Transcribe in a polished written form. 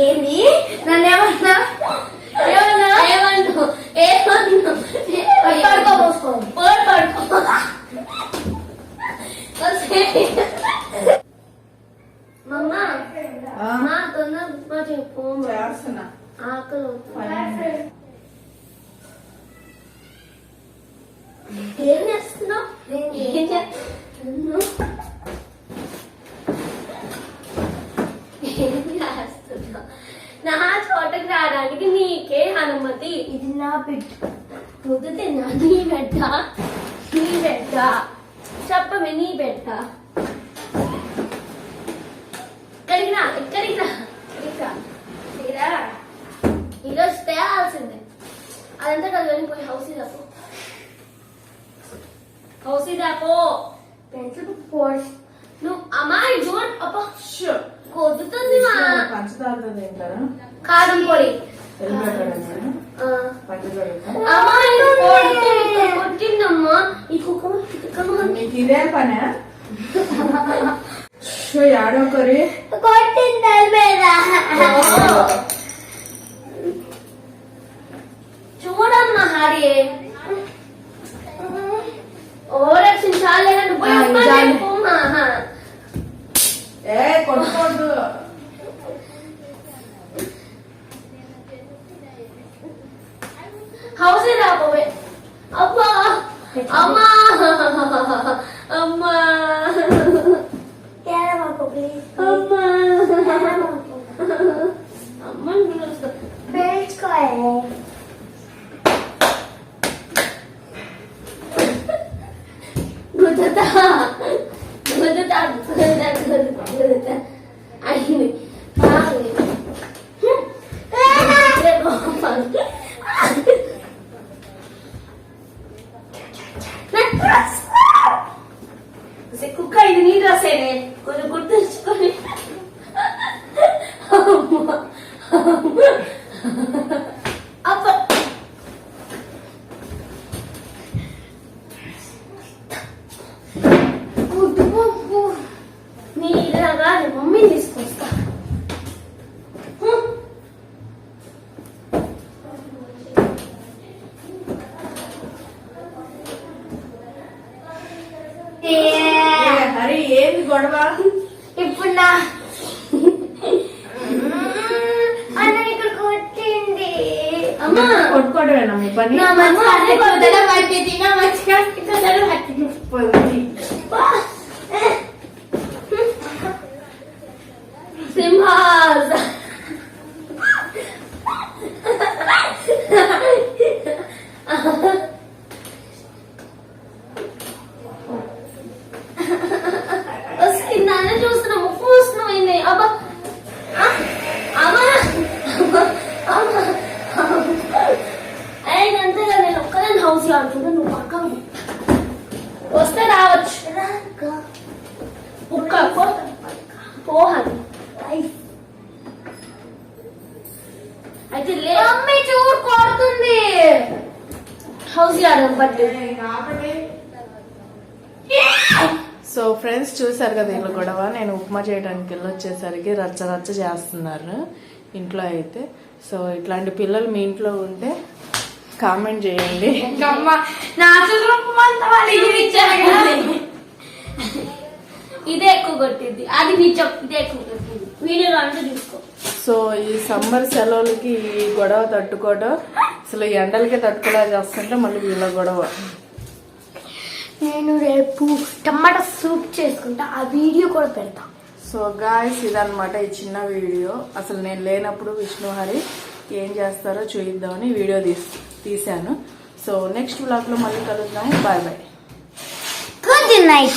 ఏంది నన్ను ఏమన్నా ఏం చేస్తున్నావు? ఏం చేస్తున్నావు? నా చోటకి రావడానికి నీకే అనుమతి. ఇది నా బిడ్డ. కుదిరితే నా నీ బిడ్డ, నీ బిడ్డ. చెప్పమే నీ బిడ్డ. ఇక్కడికి రా, ఇక్కడికి రా, ఇక్కడికి రా. ఈరోజు తేవాల్సిందే. అదంతా కదా వెళ్ళిపోయి హౌస్ రాపో, హౌస్ రాపో. పెన్సిల్ ఫోర్స్ నువ్వు అమ్మాయి జోన్ అప్ప కొద్దుతుంది. కారం పొడి కొట్టిందమ్మా. ఈ కుక్క ఇదే పనే యాడో కరి కొట్టింది మీద. చూడమ్మా హరి ఓరక్షణ చాలే కొట్టుకోవద్దు. హౌస్ రాపోవే. అమ్మా అమ్మా అమ్మా అమ్మా అమ్మ గుద్దుతా గుద్దుతా గుద్దుతా గుద్దుతా అయింది. కుక్క ఇది నీ డ్రెస్సేనే, కొంచెం గుర్తుంచుకొని. అప్ప నీ ఇలాగా మమ్మీని తీసుకొస్తా. హరి ఏంది గొడవ ఇప్పుడు నా అన్న ఇక్కడ కొట్టింది. అమ్మా కొట్టుకోవడమేనా మీ పని? సింహాస్ వస్తుందని చూస్తున్నా. ముక్కు వస్తున్నావు అయింది. అబ్బా అంతేగా నేను ఒక్కదాన్ని హౌస్ లో అంటున్నా. నువ్వు పక్క వస్తే రావచ్చు. కుక్క పోహాలి అయితే మమ్మీ చూడు కొడుతుంది. హౌస్ యార్డ్ బట్టి. సో ఫ్రెండ్స్ చూసారు కదా వీళ్ళ గొడవ. నేను ఉప్మా చేయడానికి వెళ్ళొచ్చేసరికి రచ్చ రచ్చ చేస్తున్నారు ఇంట్లో అయితే. సో ఇట్లాంటి పిల్లలు మీ ఇంట్లో ఉంటే కామెంట్ చేయండి. ఇదే ఎక్కువ కొట్టింది, అది నిజం. ఇదే ఎక్కువ కొట్టింది. వీడియోలో అంటే చూసుకో. సో ఈ సమ్మర్ సెలవులకి ఈ గొడవ తట్టుకోవడం, అసలు ఎండలకే తట్టుకోలేక చేస్తుంటే మళ్ళీ వీళ్ళ గొడవ. నేను రేపు టమాటా సూప్ చేసుకుంటా, ఆ వీడియో కూడా పెడతా. సో గాయ్స్ ఇదన్నమాట ఈ చిన్న వీడియో. అసలు నేను లేనప్పుడు విష్ణుహరి ఏం చేస్తారో చూద్దామని వీడియో తీశాను. సో నెక్స్ట్ వ్లాగ్ లో మళ్ళీ కలుద్దాం. Bye bye. Good night.